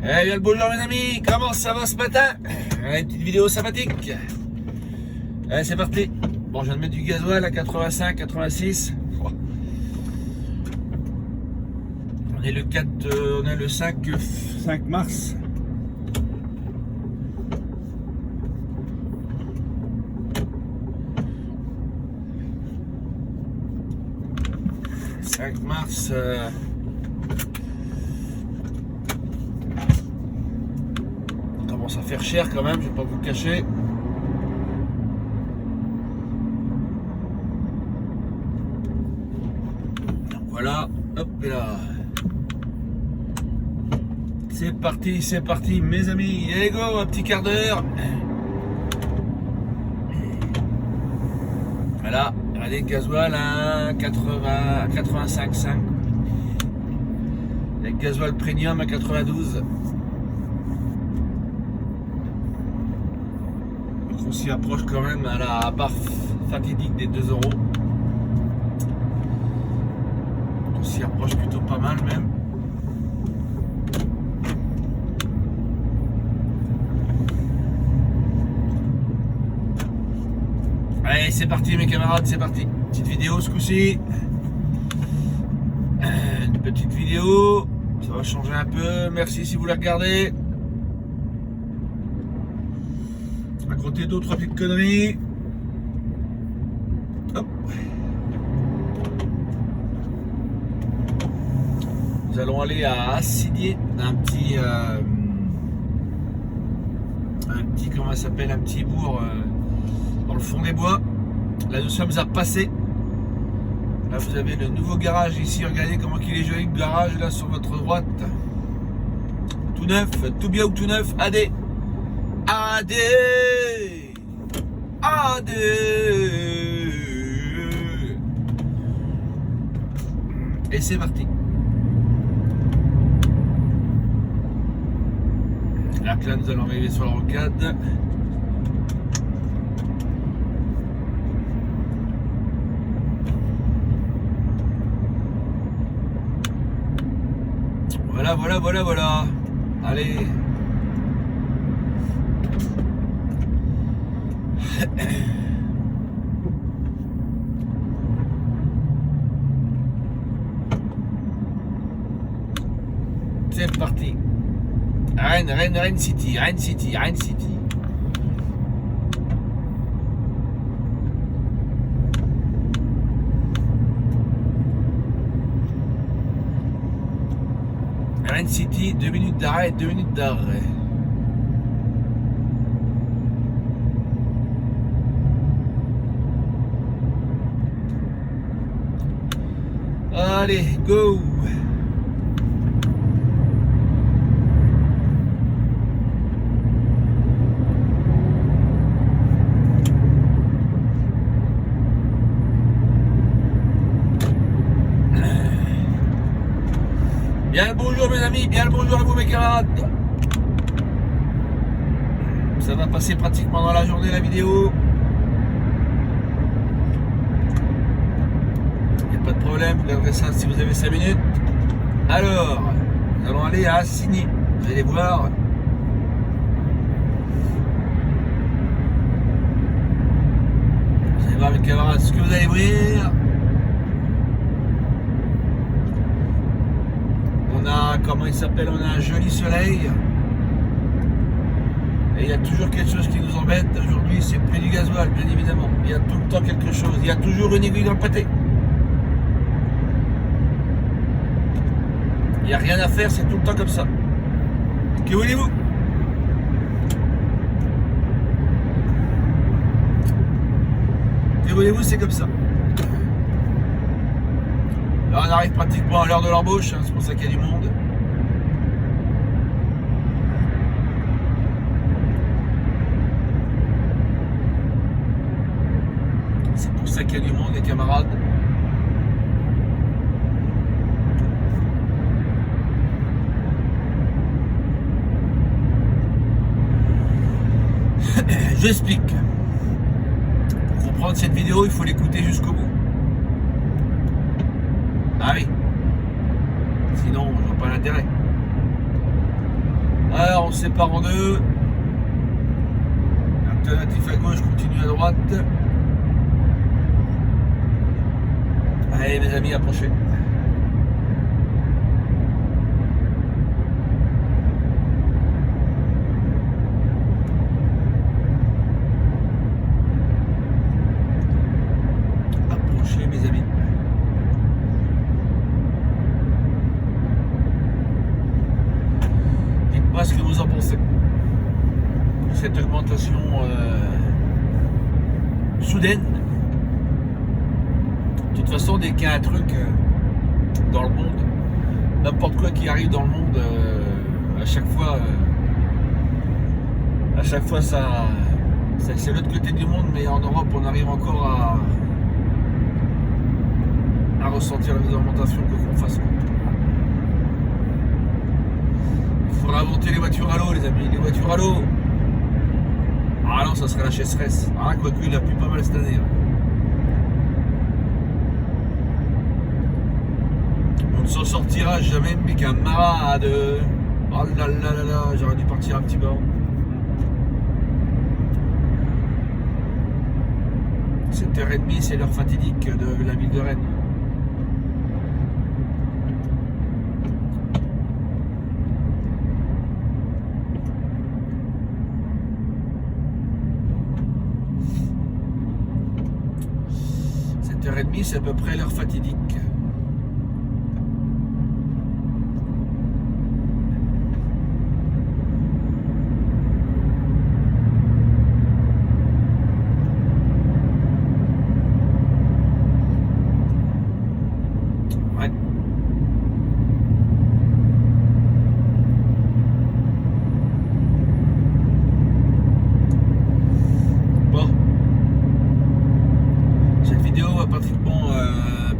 Eh bien le bonjour mes amis, comment ça va ce matin? Une petite vidéo sympathique. Allez c'est parti. Bon je viens de mettre du gasoil à 85, 86. On est le 4, on est le 5 mars. « 5 mars, on commence à faire cher quand même, je vais pas vous le cacher. Donc voilà, hop et là. C'est parti mes amis, allez go, un petit quart d'heure. Voilà, regardez le gasoil à 85,5. Le gasoil premium à 92. Donc on s'y approche quand même à la barre fatidique des 2 €. On s'y approche plutôt pas mal même. Allez, c'est parti mes camarades, c'est parti. Petite vidéo ce coup-ci. Une petite vidéo. Ça va changer un peu. Merci si vous la regardez. Raconter d'autres petites conneries. Hop. Nous allons aller à Assigné, un petit comment ça s'appelle, un petit bourg dans le fond des bois. Là nous sommes à Passé. Là vous avez le nouveau garage ici, regardez comment il est joli le garage là sur votre droite. Tout neuf, tout bien ou tout neuf, AD. AD. AD. Et c'est parti. Là nous allons arriver sur la rocade. Voilà. Allez. C'est parti. Rennes City. Rennes City. Rennes City, 2 minutes d'arrêt, 2 minutes d'arrêt. Allez, go! Bien le bonjour mes amis, bien le bonjour à vous mes camarades. Ça va passer pratiquement dans la journée la vidéo. Il n'y a pas de problème, vous regarderez ça si vous avez 5 minutes. Alors, nous allons aller à Assigné. Vous allez voir. Vous allez voir mes camarades ce que vous allez voir. Comment il s'appelle, on a un joli soleil et il y a toujours quelque chose qui nous embête. Aujourd'hui c'est plus du gasoil bien évidemment, il y a tout le temps quelque chose, il y a toujours une aiguille dans le pâté, il n'y a rien à faire, c'est tout le temps comme ça. Que voulez-vous? Que voulez-vous, c'est comme ça. Là on arrive pratiquement à l'heure de l'embauche, hein, c'est pour ça qu'il y a du monde. C'est pour ça qu'il y a du monde les camarades. J'explique. Pour comprendre cette vidéo, il faut l'écouter jusqu'au bout. Ah oui. Sinon, je vois pas l'intérêt. Alors on se sépare en deux. Alternatif à gauche, continue à droite. Allez mes amis, approchez. Approchez mes amis. Dites-moi ce que vous en pensez. Cette augmentation soudaine. De toute façon, dès qu'il y a un truc dans le monde, n'importe quoi qui arrive dans le monde, à chaque fois ça, c'est l'autre côté du monde, mais en Europe, on arrive encore à ressentir les augmentations que qu'on fasse. Il faudra inventer les voitures à l'eau, les amis, les voitures à l'eau. Ah non, ça serait la sécheresse. Ah, quoique il a plu pas mal cette année. On ne s'en sortira jamais, mes camarades. Oh là là là là, j'aurais dû partir un petit peu avant. 7h30, c'est l'heure fatidique de la ville de Rennes. C'est à peu près l'heure fatidique. Ouais. Bon. Cette vidéo va pratiquement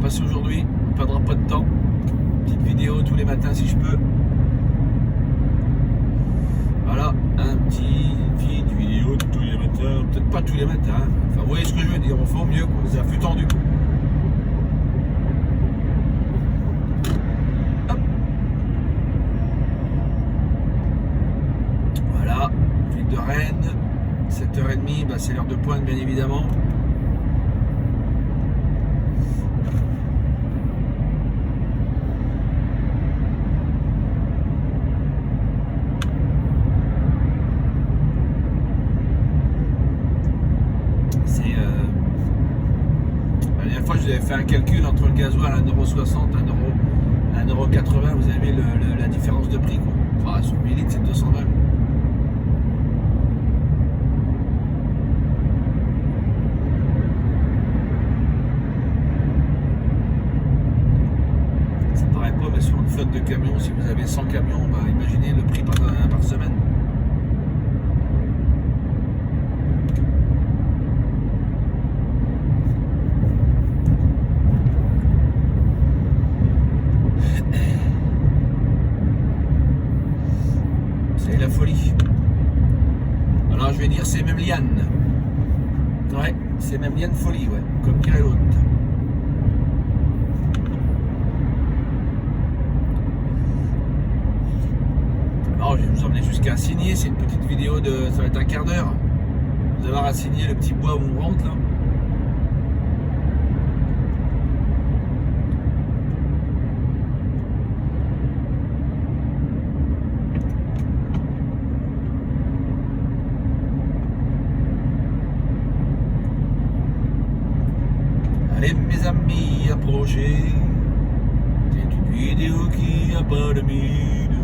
passer aujourd'hui, on ne perdra pas de temps. Petite vidéo tous les matins si je peux. Voilà, petite vidéo tous les matins, peut-être pas tous les matins, hein. Enfin, vous voyez ce que je veux dire, on fait au mieux, quoi. C'est un flux tendu. Hop. Voilà, ville de Rennes, 7h30, bah, c'est l'heure de pointe bien évidemment. J'avais fait un calcul entre le gasoil à 1,60€, 1,80€, vous avez la différence de prix, quoi. Enfin, sur 1000 litres, c'est 220. Ça paraît pas, mais sur une flotte de camions, si vous avez 100 camions, bah, imaginez le prix par semaine. La folie. Alors je vais dire c'est même liane. Ouais, c'est même liane folie, ouais, comme dirait l'autre. Alors je vais vous emmener jusqu'à Assigné, c'est une petite vidéo de. Ça va être un quart d'heure. Vous allez voir à Assigné le petit bois où on rentre là. Allez mes amis, approchez. C'est une vidéo qui a pas de mine.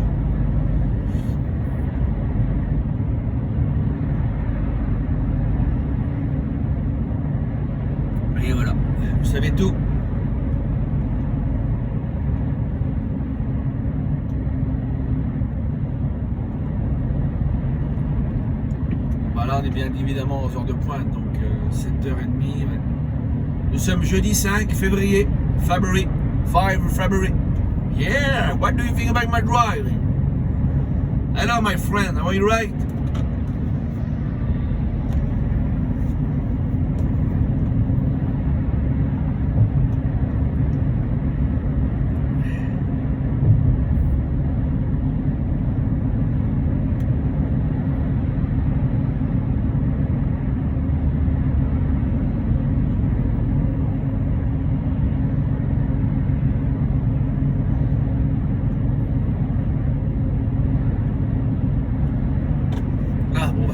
Et voilà, vous savez tout. Voilà, on est bien évidemment aux heures de pointe, donc 7h30. Ouais. Nous sommes jeudi 5 février. February. Yeah, what do you think about my driving? Hello, my friend, are you right?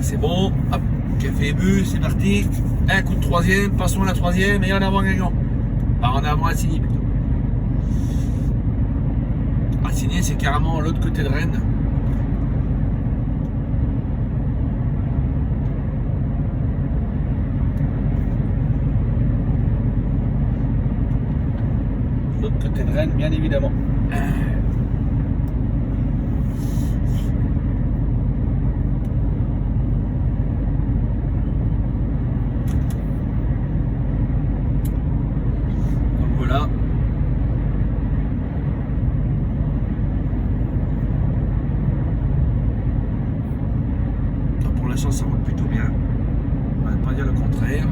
c'est bon, hop, café bu, c'est parti. Un coup de troisième, passons à la troisième et en avant Guingamp. Enfin, en avant Assigny plutôt. Assigny, c'est carrément l'autre côté de Rennes. L'autre côté de Rennes, bien évidemment. Donc voilà. Pour l'instant, ça roule plutôt bien. On va pas dire le contraire.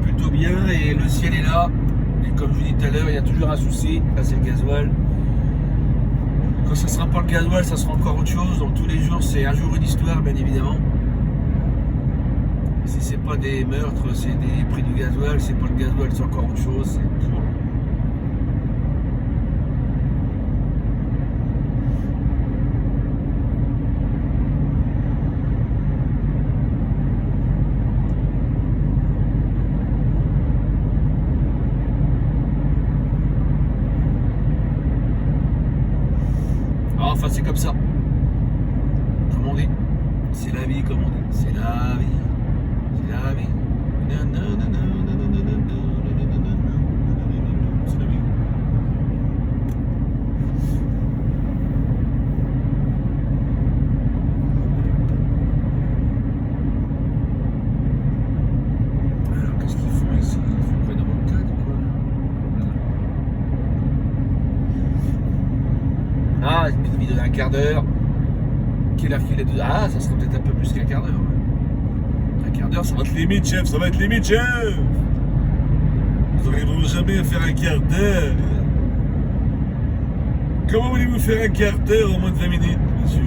Plutôt bien et le ciel est là. Et comme je vous dis tout à l'heure, il y a toujours un souci. Là, c'est le gasoil. Quand ça sera pas le gasoil, ça sera encore autre chose. Donc tous les jours, c'est un jour une histoire, bien évidemment. Si c'est pas des meurtres, c'est des prix du gasoil. C'est pas le gasoil, c'est encore autre chose. Enfin, c'est comme ça. Comme on dit. C'est la vie, comme on dit. C'est la vie. C'est la vie. C'est la vie. Alors, qu'est-ce qu'ils font ici? Ils font quoi, une rocade ou quoi? Ah, une petite vidéo d'un quart d'heure. Quelle heure qu'il est? Ah, ça sera peut-être un peu plus qu'un quart d'heure. Un quart d'heure, ça va être limite, chef. Ça va être limite, chef. Vous n'arriverez jamais à faire un quart d'heure. Comment voulez-vous faire un quart d'heure en moins de 20 minutes, monsieur?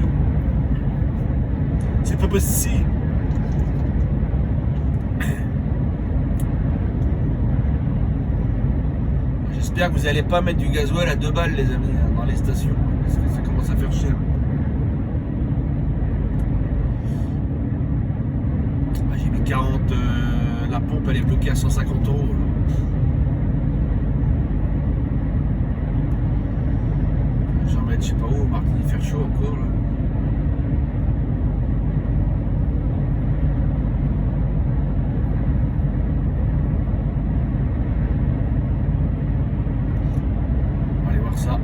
C'est pas possible. J'espère que vous n'allez pas mettre du gasoil à 2 balles, les amis, dans les stations. Parce que ça commence à faire cher. J'ai mis 40, la pompe elle est bloquée à 150 €. J'en mets je sais pas où, Martin, il fait chaud encore là. On va aller voir ça.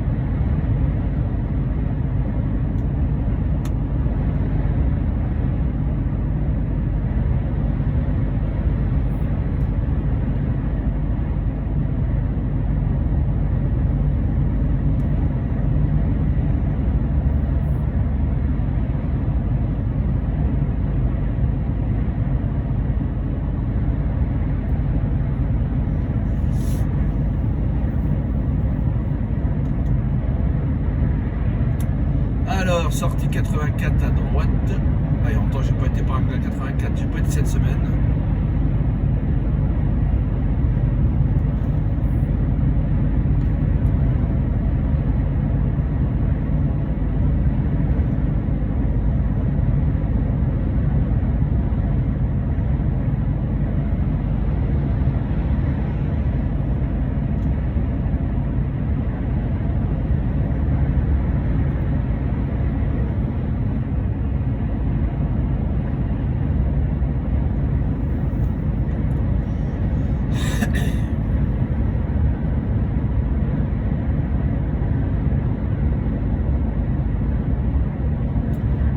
Alors, sortie 84 à droite. Ah, il y a longtemps, j'ai pas été par la 84, j'ai pas été cette semaine.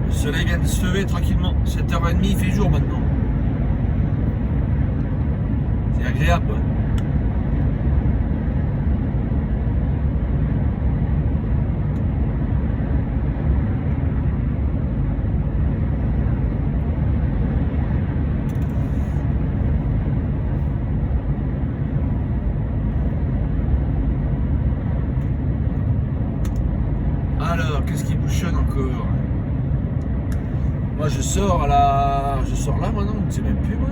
Le soleil vient de se lever tranquillement. 7h30, il fait jour maintenant. C'est agréable. Alors, qu'est-ce qui bouchonne encore? Moi, je sors là maintenant, je ne sais même plus moi.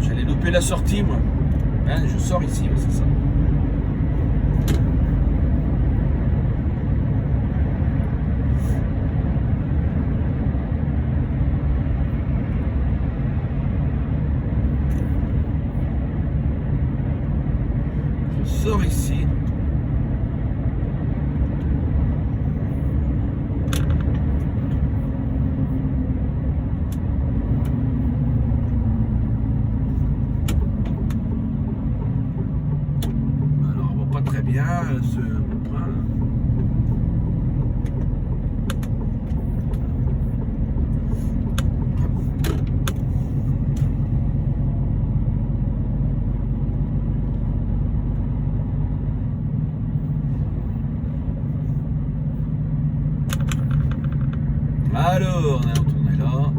J'allais louper la sortie, moi. Hein, je sors ici, ouais, c'est ça. Je sors ici. Très bien ce point. Alors, on a retourné là.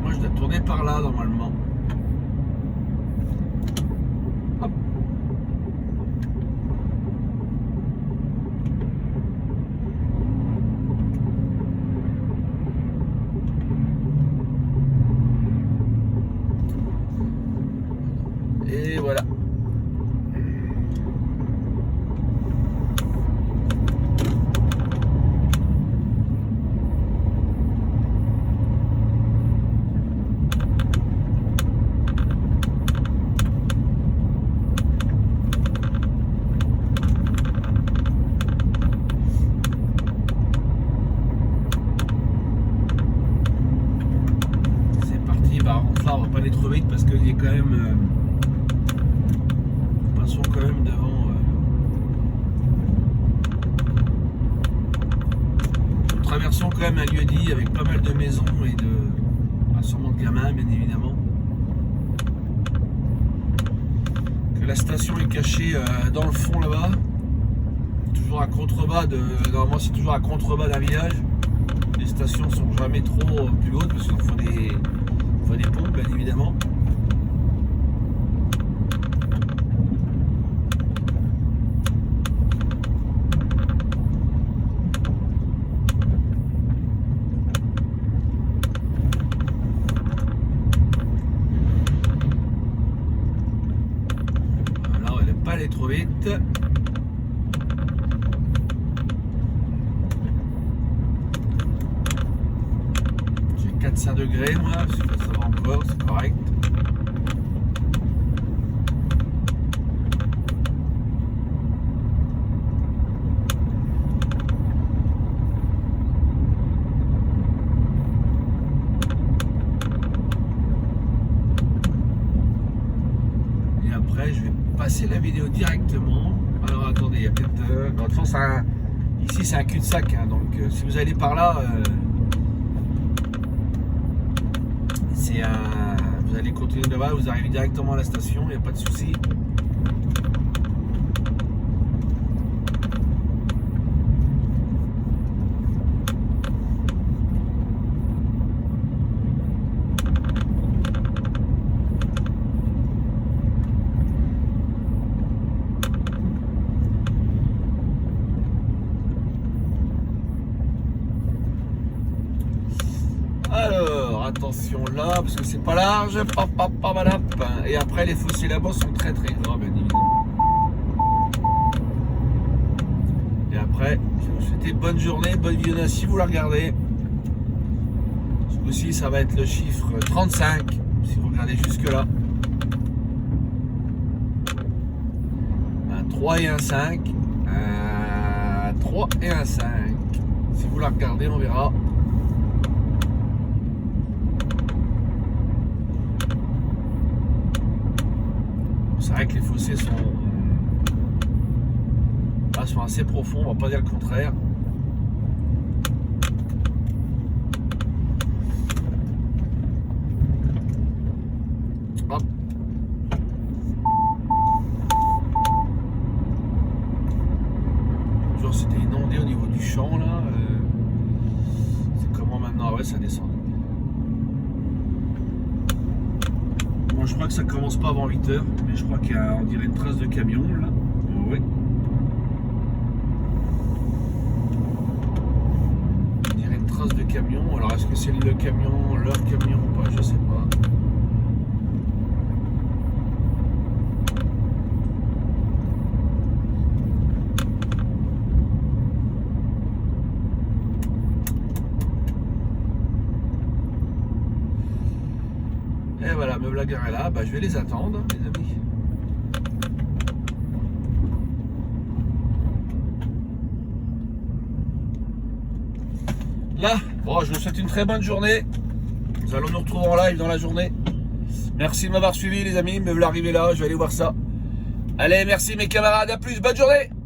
Moi, je dois tourner par là normalement. Hop. Et voilà. C'est parti. Par contre là, on va pas aller trop vite parce qu'il y a quand même... passons quand même devant. Nous traversons quand même un lieu-dit avec pas mal de maisons et de sûrement de gamins, bien évidemment. Que la station est cachée dans le fond là-bas, toujours à contrebas de. Normalement, c'est toujours à contrebas d'un village. Les stations sont jamais trop plus hautes parce qu'il faut des pompes, bien évidemment. Aller trop vite. J'ai 400 degrés moi, ça va encore, c'est correct. Et après je vais passer la vidéo directement. Alors attendez, il y a peut-être... dans le fond, ici c'est un cul-de-sac, hein, donc si vous allez par là, vous allez continuer là-bas, vous arrivez directement à la station, il n'y a pas de souci. Alors, attention là, parce que c'est pas large. Et après, les fossés là-bas sont très très grands, bien évidemment. Et après, je vais vous souhaiter bonne journée, bonne visionnage si vous la regardez. Ce coup-ci, ça va être le chiffre 35, si vous regardez jusque-là. 3 et un 5. 3 et un 5. Si vous la regardez, on verra. C'est vrai que les fossés sont assez profonds, on va pas dire le contraire. Hop. Genre c'était inondé au niveau du champ là. C'est comment maintenant? Ah ouais, ça descend. Moi je crois que ça commence pas avant 8 h, mais je crois qu'il y a, on dirait, une trace de camion là. Oh, oui. On dirait une trace de camion. Alors est-ce que c'est le camion, leur camion ou pas? Je sais pas. Et voilà, me voilà garé là, je vais les attendre, les amis. Là, bon, je vous souhaite une très bonne journée. Nous allons nous retrouver en live dans la journée. Merci de m'avoir suivi, les amis. Me voilà arrivé là, je vais aller voir ça. Allez, merci mes camarades, à plus, bonne journée.